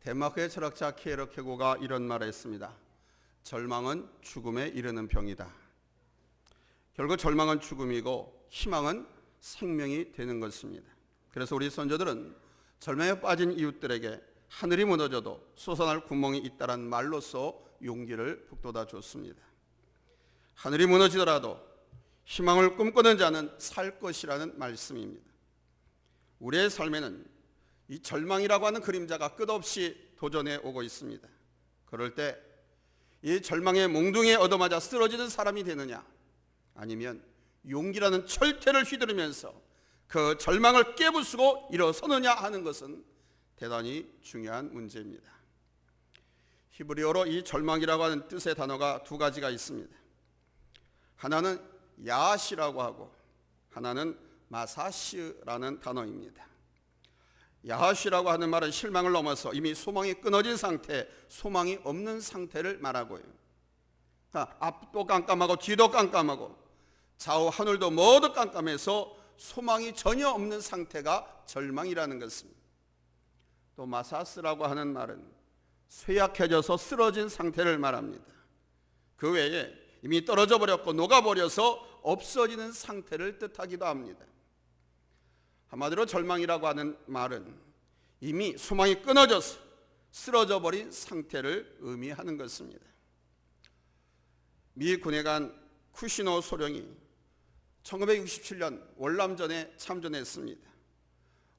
덴마크의 철학자 케르케고가 이런 말을 했습니다. 절망은 죽음에 이르는 병이다. 결국 절망은 죽음이고 희망은 생명이 되는 것입니다. 그래서 우리 선조들은 절망에 빠진 이웃들에게 하늘이 무너져도 솟아날 구멍이 있다란 말로써 용기를 북돋아 줬습니다. 하늘이 무너지더라도 희망을 꿈꾸는 자는 살 것이라는 말씀입니다. 우리의 삶에는 이 절망이라고 하는 그림자가 끝없이 도전해 오고 있습니다. 그럴 때 이 절망의 몽둥이에 얻어맞아 쓰러지는 사람이 되느냐, 아니면 용기라는 철퇴를 휘두르면서 그 절망을 깨부수고 일어서느냐 하는 것은 대단히 중요한 문제입니다. 히브리어로 이 절망이라고 하는 뜻의 단어가 두 가지가 있습니다. 하나는 야하시라고 하고 하나는 마사시라는 단어입니다. 야하시라고 하는 말은 실망을 넘어서 이미 소망이 끊어진 상태, 소망이 없는 상태를 말하고요. 앞도 깜깜하고 뒤도 깜깜하고 좌우 하늘도 모두 깜깜해서 소망이 전혀 없는 상태가 절망이라는 것입니다. 또 마사스라고 하는 말은 쇠약해져서 쓰러진 상태를 말합니다. 그 외에 이미 떨어져 버렸고 녹아버려서 없어지는 상태를 뜻하기도 합니다. 한마디로 절망이라고 하는 말은 이미 소망이 끊어져서 쓰러져 버린 상태를 의미하는 것입니다. 미 군의관 쿠시노 소령이 1967년 월남전에 참전했습니다.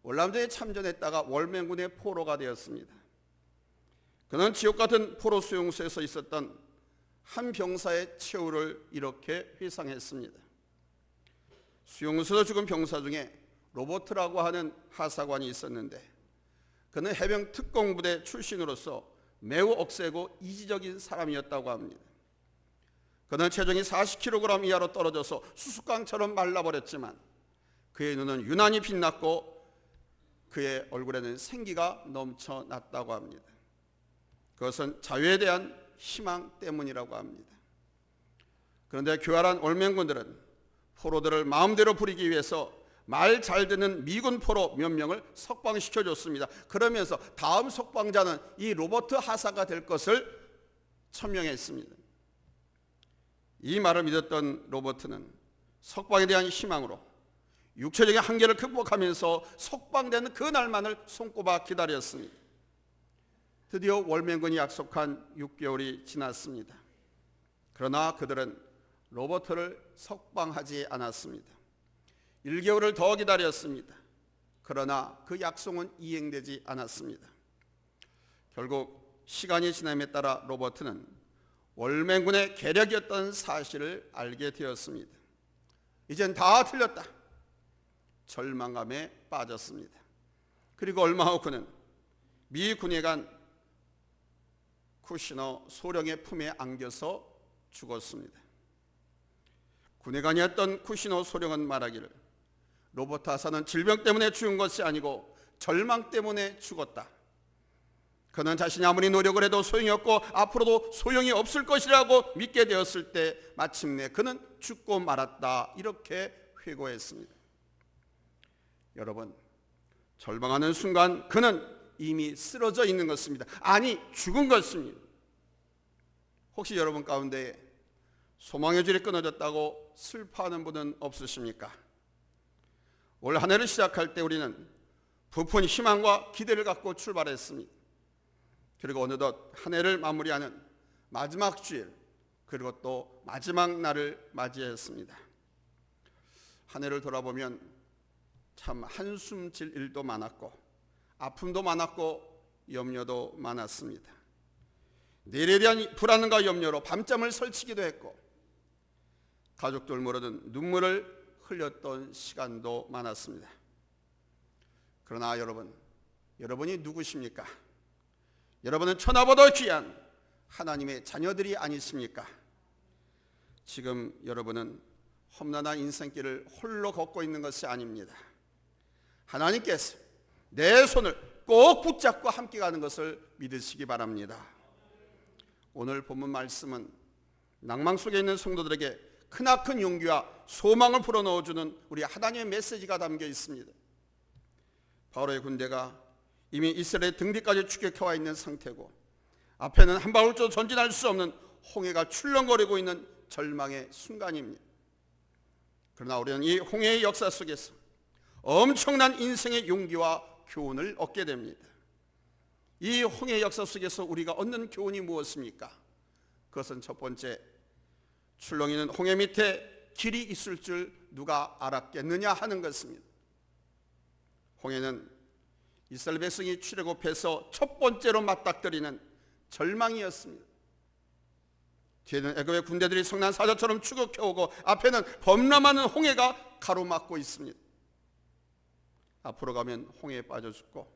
월남전에 참전했다가 월맹군의 포로가 되었습니다. 그는 지옥 같은 포로 수용소에서 있었던 한 병사의 최후를 이렇게 회상했습니다. 수용소에서 죽은 병사 중에 로버트라고 하는 하사관이 있었는데 그는 해병 특공부대 출신으로서 매우 억세고 이지적인 사람이었다고 합니다. 그는 체중이 40kg 이하로 떨어져서 수수깡처럼 말라버렸지만 그의 눈은 유난히 빛났고 그의 얼굴에는 생기가 넘쳐났다고 합니다. 그것은 자유에 대한 희망 때문이라고 합니다. 그런데 교활한 월맹군들은 포로들을 마음대로 부리기 위해서 말 잘 듣는 미군 포로 몇 명을 석방시켜줬습니다. 그러면서 다음 석방자는 이 로버트 하사가 될 것을 천명했습니다. 이 말을 믿었던 로버트는 석방에 대한 희망으로 육체적인 한계를 극복하면서 석방되는 그날만을 손꼽아 기다렸습니다. 드디어 월맹군이 약속한 6개월이 지났습니다. 그러나 그들은 로버트를 석방하지 않았습니다. 1개월을 더 기다렸습니다. 그러나 그 약속은 이행되지 않았습니다. 결국 시간이 지남에 따라 로버트는 월맹군의 계략이었던 사실을 알게 되었습니다. 이젠 다 틀렸다. 절망감에 빠졌습니다. 그리고 얼마 후 그는 미 군의관 쿠시노 소령의 품에 안겨서 죽었습니다. 군의관이었던 쿠시노 소령은 말하기를 로버트 하사는 질병 때문에 죽은 것이 아니고 절망 때문에 죽었다. 그는 자신이 아무리 노력을 해도 소용이 없고 앞으로도 소용이 없을 것이라고 믿게 되었을 때 마침내 그는 죽고 말았다. 이렇게 회고했습니다. 여러분, 절망하는 순간 그는 이미 쓰러져 있는 것입니다. 아니, 죽은 것입니다. 혹시 여러분 가운데 소망의 줄이 끊어졌다고 슬퍼하는 분은 없으십니까? 올 한 해를 시작할 때 우리는 부푼 희망과 기대를 갖고 출발했습니다. 그리고 어느덧 한 해를 마무리하는 마지막 주일, 그리고 또 마지막 날을 맞이했습니다. 한 해를 돌아보면 참 한숨 질 일도 많았고 아픔도 많았고 염려도 많았습니다. 내일에 대한 불안과 염려로 밤잠을 설치기도 했고 가족들 모르는 눈물을 흘렸던 시간도 많았습니다. 그러나 여러분이 누구십니까? 여러분은 천하보다 귀한 하나님의 자녀들이 아니십니까? 지금 여러분은 험난한 인생길을 홀로 걷고 있는 것이 아닙니다. 하나님께서 내 손을 꼭 붙잡고 함께 가는 것을 믿으시기 바랍니다. 오늘 본문 말씀은 낭망 속에 있는 성도들에게 크나큰 용기와 소망을 불어넣어주는 우리 하나님의 메시지가 담겨 있습니다. 바로의 군대가 이미 이스라엘 등 뒤까지 추격해와 있는 상태고 앞에는 한 발짝도 전진할 수 없는 홍해가 출렁거리고 있는 절망의 순간입니다. 그러나 우리는 이 홍해의 역사 속에서 엄청난 인생의 용기와 교훈을 얻게 됩니다. 이 홍해의 역사 속에서 우리가 얻는 교훈이 무엇입니까? 그것은 첫 번째, 출렁이는 홍해 밑에 길이 있을 줄 누가 알았겠느냐 하는 것입니다. 홍해는 이스라엘 백성이 출애굽해서 첫 번째로 맞닥뜨리는 절망이었습니다. 뒤에는 애굽의 군대들이 성난 사자처럼 추격해오고 앞에는 범람하는 홍해가 가로막고 있습니다. 앞으로 가면 홍해에 빠져 죽고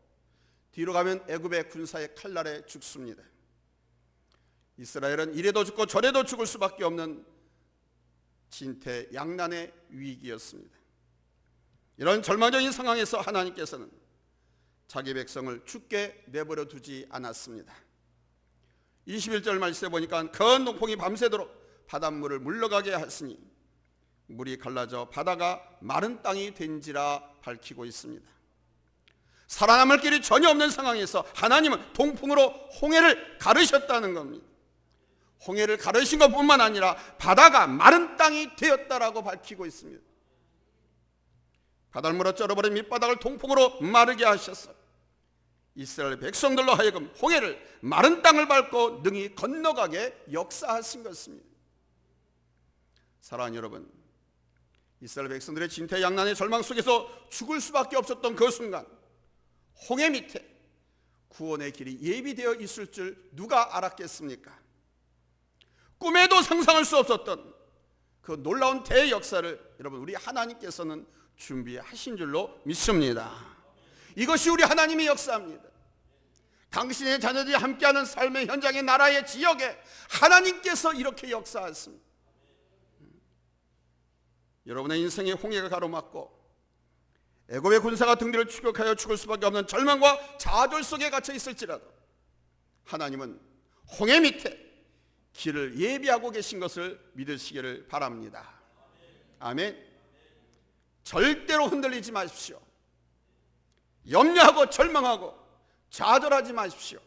뒤로 가면 애굽의 군사의 칼날에 죽습니다. 이스라엘은 이래도 죽고 저래도 죽을 수밖에 없는 진퇴양난의 위기였습니다. 이런 절망적인 상황에서 하나님께서는 자기 백성을 죽게 내버려 두지 않았습니다. 21절 말씀에 보니까 큰 농풍이 밤새도록 바닷물을 물러가게 하시니 물이 갈라져 바다가 마른 땅이 된지라 밝히고 있습니다. 살아남을 길이 전혀 없는 상황에서 하나님은 동풍으로 홍해를 가르셨다는 겁니다. 홍해를 가르신 것뿐만 아니라 바다가 마른 땅이 되었다라고 밝히고 있습니다. 바닷물로 쩔어버린 밑바닥을 동풍으로 마르게 하셔서 이스라엘 백성들로 하여금 홍해를 마른 땅을 밟고 능히 건너가게 역사하신 것입니다. 사랑하는 여러분, 이스라엘 백성들의 진퇴양난의 절망 속에서 죽을 수밖에 없었던 그 순간 홍해 밑에 구원의 길이 예비되어 있을 줄 누가 알았겠습니까? 꿈에도 상상할 수 없었던 그 놀라운 대역사를 여러분 우리 하나님께서는 준비하신 줄로 믿습니다. 이것이 우리 하나님의 역사입니다. 당신의 자녀들이 함께하는 삶의 현장의 나라의 지역에 하나님께서 이렇게 역사하십니다. 여러분의 인생의 홍해가 가로막고 애굽의 군사가 등 뒤를 추격하여 죽을 수밖에 없는 절망과 좌절 속에 갇혀 있을지라도 하나님은 홍해 밑에 길을 예비하고 계신 것을 믿으시기를 바랍니다. 아멘. 절대로 흔들리지 마십시오. 염려하고 절망하고 좌절하지 마십시오.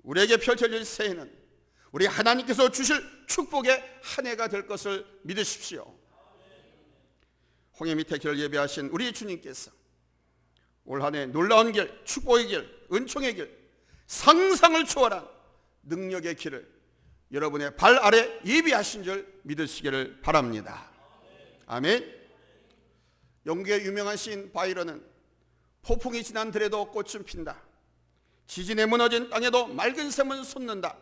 우리에게 펼쳐질 새해는 우리 하나님께서 주실 축복의 한 해가 될 것을 믿으십시오. 홍해 밑에 길을 예비하신 우리 주님께서 올 한 해 놀라운 길, 축복의 길, 은총의 길, 상상을 초월한 능력의 길을 여러분의 발 아래 예비하신 줄 믿으시기를 바랍니다. 아멘. 영국의 유명한 시인 바이런은 폭풍이 지난 들에도 꽃은 핀다. 지진에 무너진 땅에도 맑은 샘은 솟는다.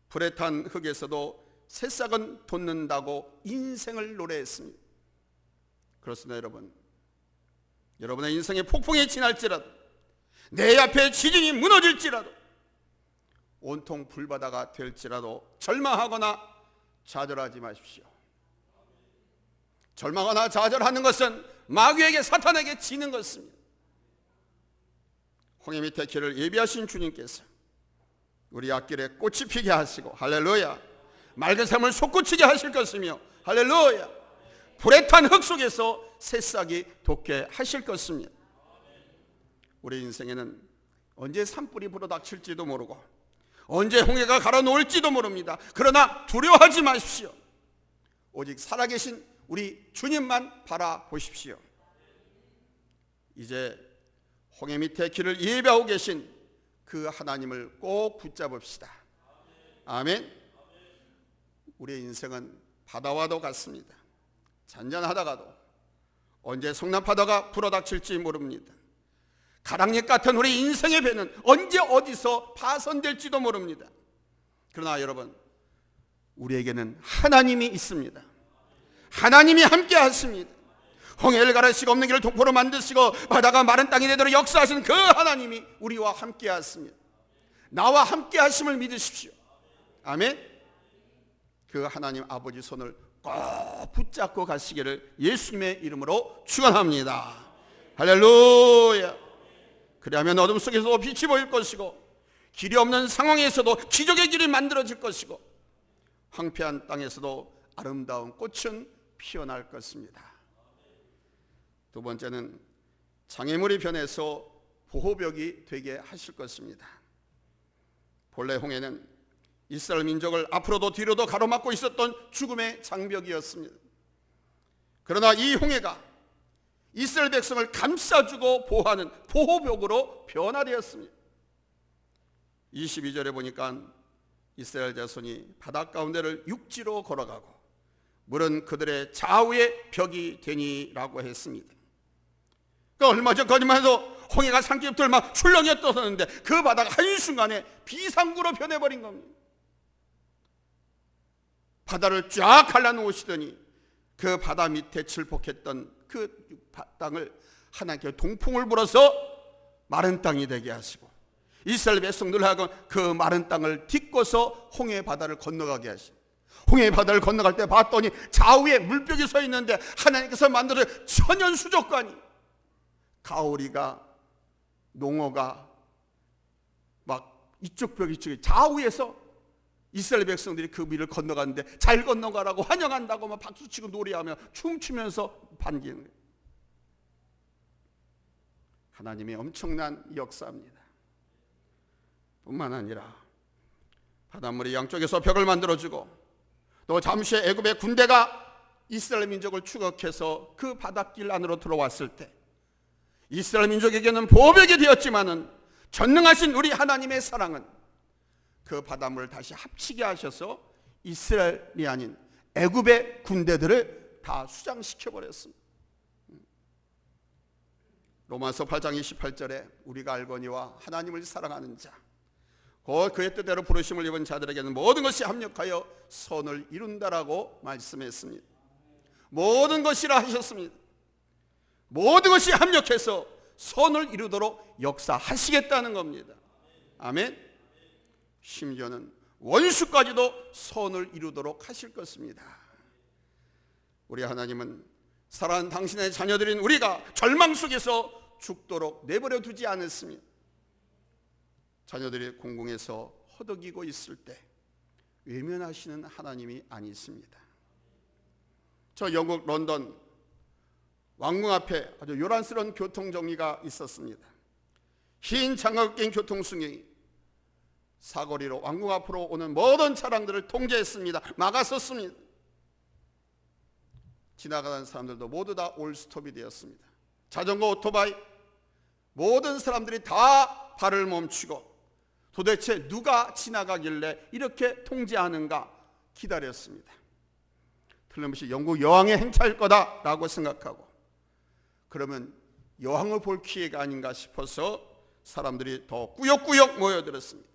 불에 탄 흙에서도 새싹은 돋는다고 인생을 노래했습니다. 그렇습니다. 여러분의 인생에 폭풍이 지날지라도 내 앞에 지진이 무너질지라도 온통 불바다가 될지라도 절망하거나 좌절하지 마십시오. 절망하거나 좌절하는 것은 마귀에게 사탄에게 지는 것입니다. 홍해 밑에 길을 예비하신 주님께서 우리 앞길에 꽃이 피게 하시고 할렐루야, 맑은 샘을 솟구치게 하실 것이며 할렐루야, 불에 탄 흙 속에서 새싹이 돋게 하실 것입니다. 우리 인생에는 언제 산불이 불어닥칠지도 모르고 언제 홍해가 갈아놓을지도 모릅니다. 그러나 두려워하지 마십시오. 오직 살아계신 우리 주님만 바라보십시오. 이제 홍해 밑에 길을 예비하고 계신 그 하나님을 꼭 붙잡읍시다. 아멘. 우리의 인생은 바다와도 같습니다. 잔잔하다가도 언제 성난바다가 불어닥칠지 모릅니다. 가랑잎 같은 우리 인생의 배는 언제 어디서 파손될지도 모릅니다. 그러나 여러분, 우리에게는 하나님이 있습니다. 하나님이 함께 하십니다. 홍해를 가르시고 없는 길을 동포로 만드시고 바다가 마른 땅이 되도록 역사하신 그 하나님이 우리와 함께 하십니다. 나와 함께 하심을 믿으십시오. 아멘. 그 하나님 아버지 손을 꼭 붙잡고 가시기를 예수님의 이름으로 축원합니다. 할렐루야. 그리하면 어둠 속에서도 빛이 보일 것이고 길이 없는 상황에서도 기적의 길이 만들어질 것이고 황폐한 땅에서도 아름다운 꽃은 피어날 것입니다. 두 번째는 장애물이 변해서 보호벽이 되게 하실 것입니다. 본래 홍해는 이스라엘 민족을 앞으로도 뒤로도 가로막고 있었던 죽음의 장벽이었습니다. 그러나 이 홍해가 이스라엘 백성을 감싸주고 보호하는 보호벽으로 변화되었습니다. 22절에 보니까 이스라엘 자손이 바다 가운데를 육지로 걸어가고 물은 그들의 좌우의 벽이 되니라고 했습니다. 그러니까 얼마 전까지만 해도 홍해가 산기슭들 막 출렁여 떠섰는데 그 바다가 한순간에 비상구로 변해버린 겁니다. 바다를 쫙 갈라놓으시더니 그 바다 밑에 질퍽했던 그 땅을 하나님께 동풍을 불어서 마른 땅이 되게 하시고 이스라엘 백성들 하고 그 마른 땅을 딛고서 홍해 바다를 건너가게 하시고 홍해 바다를 건너갈 때 봤더니 좌우에 물벽이 서 있는데 하나님께서 만들어 천연 수족관이 가오리가 농어가 막 이쪽 벽 이쪽에 좌우에서 이스라엘 백성들이 그 위를 건너갔는데 잘 건너가라고 환영한다고 막 박수치고 노래하며 춤추면서 반기는 거예요. 하나님의 엄청난 역사입니다. 뿐만 아니라 바닷물이 양쪽에서 벽을 만들어주고 또 잠시 애굽의 군대가 이스라엘 민족을 추격해서 그 바닷길 안으로 들어왔을 때 이스라엘 민족에게는 보호벽이 되었지만은 전능하신 우리 하나님의 사랑은 그 바닷물을 다시 합치게 하셔서 이스라엘이 아닌 애굽의 군대들을 다 수장시켜 버렸습니다. 로마서 8장 28절에 우리가 알거니와 하나님을 사랑하는 자 곧 그의 뜻대로 부르심을 입은 자들에게는 모든 것이 합력하여 선을 이룬다라고 말씀했습니다. 모든 것이라 하셨습니다. 모든 것이 합력해서 선을 이루도록 역사하시겠다는 겁니다. 아멘. 심지어는 원수까지도 선을 이루도록 하실 것입니다. 우리 하나님은 사랑하는 당신의 자녀들인 우리가 절망 속에서 죽도록 내버려 두지 않았습니다. 자녀들이 공공에서 허덕이고 있을 때 외면하시는 하나님이 아니십니다. 저 영국 런던 왕궁 앞에 아주 요란스러운 교통정리가 있었습니다. 흰 장갑을 낀 교통승객이 사거리로 왕궁 앞으로 오는 모든 차량들을 통제했습니다. 막았었습니다. 지나가는 사람들도 모두 다 올스톱이 되었습니다. 자전거, 오토바이 모든 사람들이 다 발을 멈추고 도대체 누가 지나가길래 이렇게 통제하는가 기다렸습니다. 틀림없이 영국 여왕의 행차일 거다라고 생각하고 그러면 여왕을 볼 기회가 아닌가 싶어서 사람들이 더 꾸역꾸역 모여들었습니다.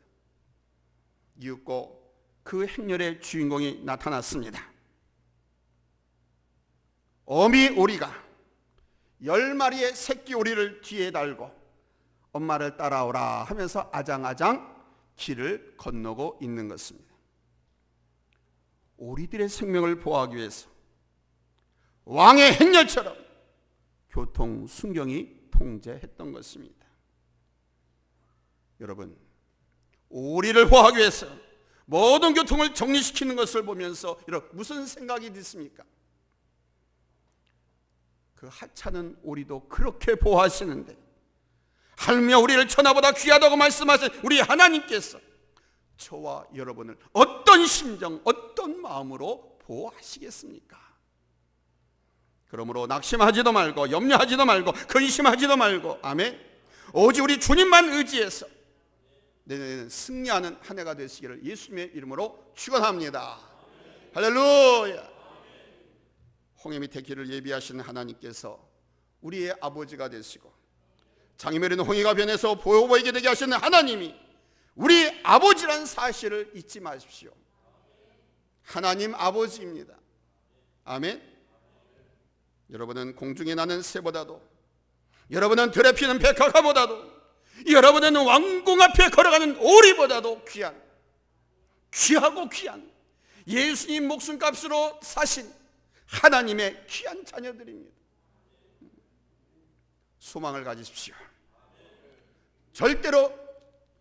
이윽고 그 행렬의 주인공이 나타났습니다. 어미 오리가 10마리의 새끼 오리를 뒤에 달고 엄마를 따라오라 하면서 아장아장 길을 건너고 있는 것입니다. 오리들의 생명을 보호하기 위해서 왕의 행렬처럼 교통 순경이 통제했던 것입니다. 여러분, 오리를 보호하기 위해서 모든 교통을 정리시키는 것을 보면서 여러분 무슨 생각이 드십니까? 그 하찮은 오리도 그렇게 보호하시는데 하물며 우리를 천하보다 귀하다고 말씀하신 우리 하나님께서 저와 여러분을 어떤 심정, 어떤 마음으로 보호하시겠습니까? 그러므로 낙심하지도 말고 염려하지도 말고 근심하지도 말고 아멘. 오직 우리 주님만 의지해서 내년에는 승리하는 한 해가 되시기를 예수님의 이름으로 축원합니다. 할렐루야. 홍해 밑에 길을 예비하신 하나님께서 우리의 아버지가 되시고 장애물인 홍해가 변해서 보이게 되게 하시는 하나님이 우리 아버지란 사실을 잊지 마십시오. 하나님 아버지입니다. 아멘. 여러분은 공중에 나는 새보다도 여러분은 들에 피는 백합화보다도 여러분은 왕궁 앞에 걸어가는 오리보다도 귀하고 귀한 예수님 목숨값으로 사신 하나님의 귀한 자녀들입니다. 소망을 가지십시오. 절대로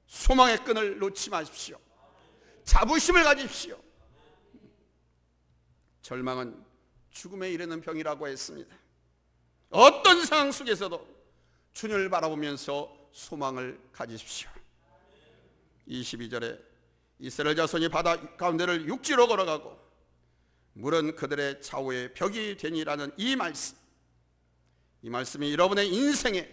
소망의 끈을 놓지 마십시오. 자부심을 가지십시오. 절망은 죽음에 이르는 병이라고 했습니다. 어떤 상황 속에서도 주님을 바라보면서 소망을 가지십시오. 22절에 이스라엘 자손이 바다 가운데를 육지로 걸어가고 물은 그들의 좌우에 벽이 되니라는 이 말씀이 여러분의 인생에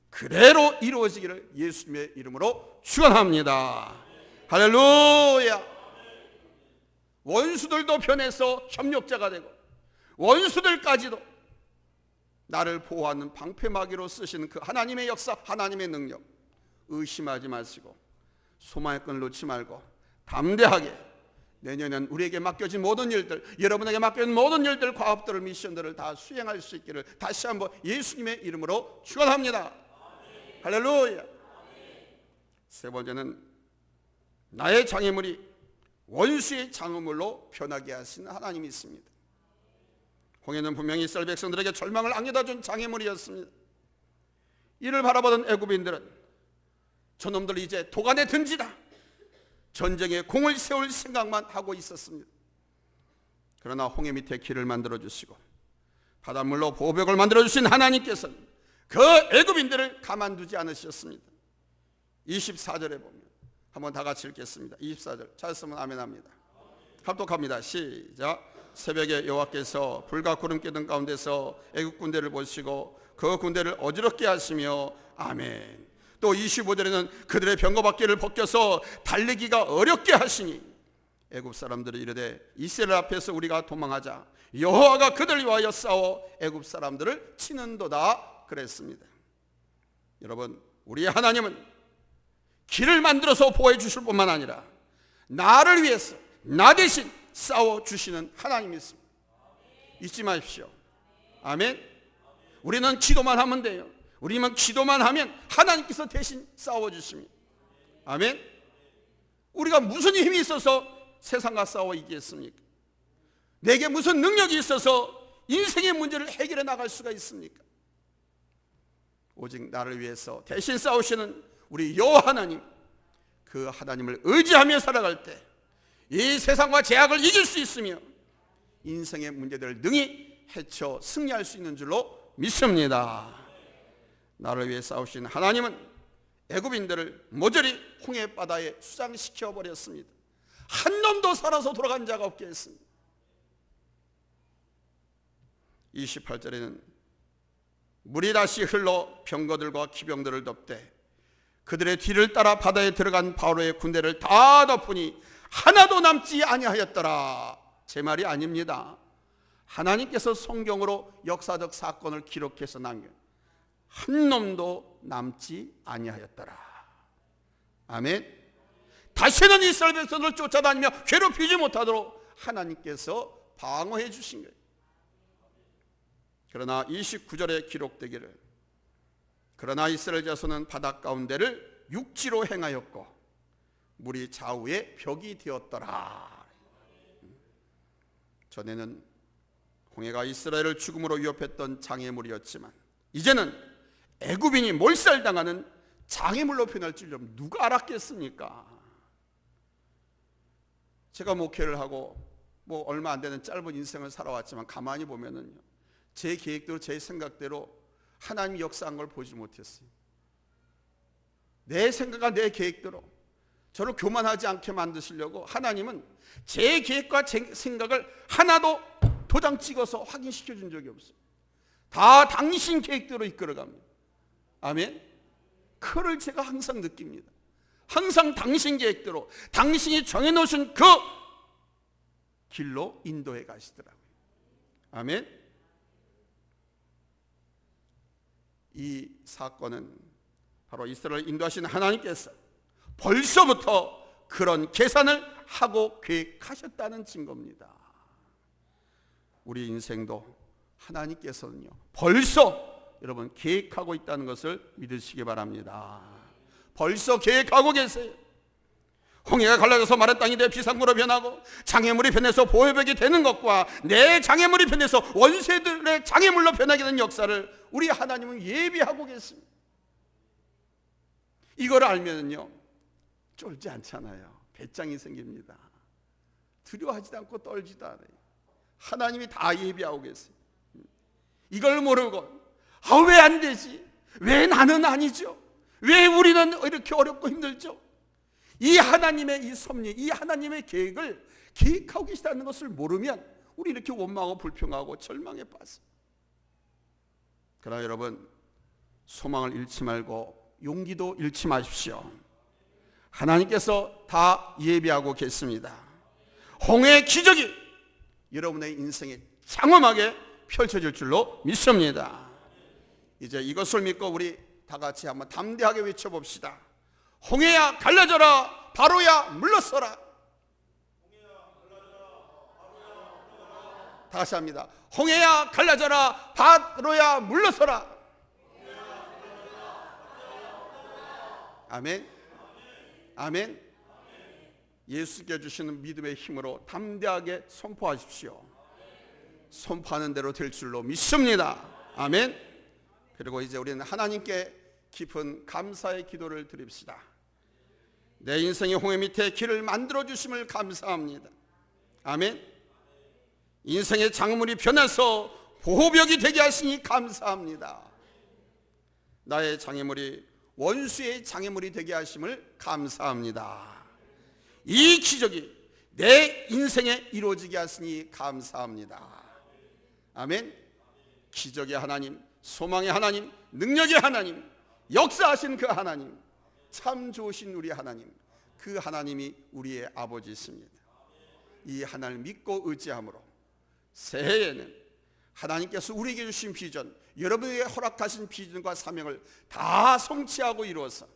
그대로 이루어지기를 예수님의 이름으로 축원합니다. 할렐루야. 원수들도 변해서 협력자가 되고 원수들까지도 나를 보호하는 방패막이로 쓰시는 그 하나님의 역사, 하나님의 능력 의심하지 마시고 소망의 끈을 놓지 말고 담대하게 내년엔 우리에게 맡겨진 모든 일들, 여러분에게 맡겨진 모든 일들, 과업들을, 미션들을 다 수행할 수 있기를 다시 한번 예수님의 이름으로 축원합니다. 할렐루야. 세 번째는 나의 장애물이 원수의 장애물로 변하게 하시는 하나님이 있습니다. 홍해는 분명히 이스라엘 백성들에게 절망을 안겨다 준 장애물이었습니다. 이를 바라보던 애굽인들은 저놈들 이제 도간에 든지다, 전쟁에 공을 세울 생각만 하고 있었습니다. 그러나 홍해 밑에 길을 만들어 주시고 바닷물로 보호벽을 만들어 주신 하나님께서는 그 애굽인들을 가만두지 않으셨습니다. 24절에 보면 한번 다 같이 읽겠습니다. 24절 찾았으면 아멘 합니다. 합독합니다. 시작. 새벽에 여호와께서 불과 구름 기둥 가운데서 애굽 군대를 보시고 그 군대를 어지럽게 하시며 아멘. 또 25절에는 그들의 병거바퀴를 벗겨서 달리기가 어렵게 하시니 애굽 사람들이 이르되 이스라엘 앞에서 우리가 도망하자 여호와가 그들을 위하여 싸워 애굽 사람들을 치는도다 그랬습니다. 여러분, 우리 하나님은 길을 만들어서 보호해 주실 뿐만 아니라 나를 위해서 나 대신 싸워주시는 하나님이 있습니다. 잊지 마십시오. 아멘. 우리는 기도만 하면 돼요. 우리만 기도만 하면 하나님께서 대신 싸워주십니다. 아멘. 우리가 무슨 힘이 있어서 세상과 싸워 이기겠습니까? 내게 무슨 능력이 있어서 인생의 문제를 해결해 나갈 수가 있습니까? 오직 나를 위해서 대신 싸우시는 우리 여호와 하나님, 그 하나님을 의지하며 살아갈 때 이 세상과 제약을 이길 수 있으며 인생의 문제들을 능히 헤쳐 승리할 수 있는 줄로 믿습니다. 나를 위해 싸우신 하나님은 애굽인들을 모조리 홍해 바다에 수장시켜 버렸습니다. 한 놈도 살아서 돌아간 자가 없게 했습니다. 28절에는 물이 다시 흘러 병거들과 기병들을 덮되 그들의 뒤를 따라 바다에 들어간 바로의 군대를 다 덮으니 하나도 남지 아니하였더라. 제 말이 아닙니다. 하나님께서 성경으로 역사적 사건을 기록해서 남겨 한 놈도 남지 아니하였더라. 아멘. 다시는 이스라엘 백성을 쫓아다니며 괴롭히지 못하도록 하나님께서 방어해 주신 거예요. 그러나 29절에 기록되기를 그러나 이스라엘 자손은 바다 가운데를 육지로 행하였고 물이 좌우에 벽이 되었더라. 전에는 홍해가 이스라엘을 죽음으로 위협했던 장애물이었지만 이제는 애굽인이 몰살당하는 장애물로 변할 줄 누가 알았겠습니까? 제가 목회를 하고 얼마 안 되는 짧은 인생을 살아왔지만 가만히 보면은요, 제 계획대로 제 생각대로 하나님이 역사한 걸 보지 못했어요. 내 생각과 내 계획대로 저를 교만하지 않게 만드시려고 하나님은 제 계획과 제 생각을 하나도 도장 찍어서 확인시켜 준 적이 없어요. 다 당신 계획대로 이끌어갑니다. 아멘. 그걸 제가 항상 느낍니다. 항상 당신 계획대로 당신이 정해놓으신 그 길로 인도해 가시더라고요. 아멘. 이 사건은 바로 이스라엘을 인도하신 하나님께서 벌써부터 그런 계산을 하고 계획하셨다는 증거입니다. 우리 인생도 하나님께서는요 벌써 여러분 계획하고 있다는 것을 믿으시기 바랍니다. 벌써 계획하고 계세요. 홍해가 갈라져서 마른 땅이 되어 비상구로 변하고 장애물이 변해서 보호벽이 되는 것과 내 장애물이 변해서 원수들의 장애물로 변하게 되는 역사를 우리 하나님은 예비하고 계십니다. 이걸 알면요 쫄지 않잖아요. 배짱이 생깁니다. 두려워하지도 않고 떨지도 않아요. 하나님이 다 예비하고 계세요. 이걸 모르고 왜 안 되지? 왜 나는 아니죠? 왜 우리는 이렇게 어렵고 힘들죠? 이 하나님의 이 섭리, 이 하나님의 계획을 계획하고 계시다는 것을 모르면 우리 이렇게 원망하고 불평하고 절망에 빠져. 그러나 여러분, 소망을 잃지 말고 용기도 잃지 마십시오. 하나님께서 다 예비하고 계십니다. 홍해의 기적이 여러분의 인생에 장엄하게 펼쳐질 줄로 믿습니다. 이제 이것을 믿고 우리 다 같이 한번 담대하게 외쳐봅시다. 홍해야 갈라져라, 바로야 물러서라. 다 같이 합니다. 홍해야 갈라져라, 바로야 물러서라. 아멘. 아멘. 예수께 주시는 믿음의 힘으로 담대하게 선포하십시오. 선포하는 대로 될 줄로 믿습니다. 아멘. 그리고 이제 우리는 하나님께 깊은 감사의 기도를 드립시다. 내 인생의 홍해 밑에 길을 만들어 주심을 감사합니다. 아멘. 인생의 장물이 변해서 보호벽이 되게 하시니 감사합니다. 나의 장애물이 원수의 장애물이 되게 하심을 감사합니다. 이 기적이 내 인생에 이루어지게 하시니 감사합니다. 아멘. 기적의 하나님, 소망의 하나님, 능력의 하나님, 역사하신 그 하나님, 참 좋으신 우리 하나님, 그 하나님이 우리의 아버지이십니다. 이 하나님을 믿고 의지함으로 새해에는 하나님께서 우리에게 주신 비전, 여러분에게 허락하신 비전과 사명을 다 성취하고 이루어서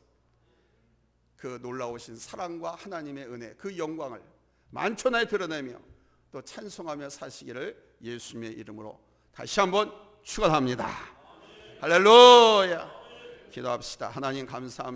그 놀라우신 사랑과 하나님의 은혜, 그 영광을 만천하에 드러내며 또 찬송하며 사시기를 예수님의 이름으로 다시 한번 축원합니다. 할렐루야. 기도합시다. 하나님 감사합니다.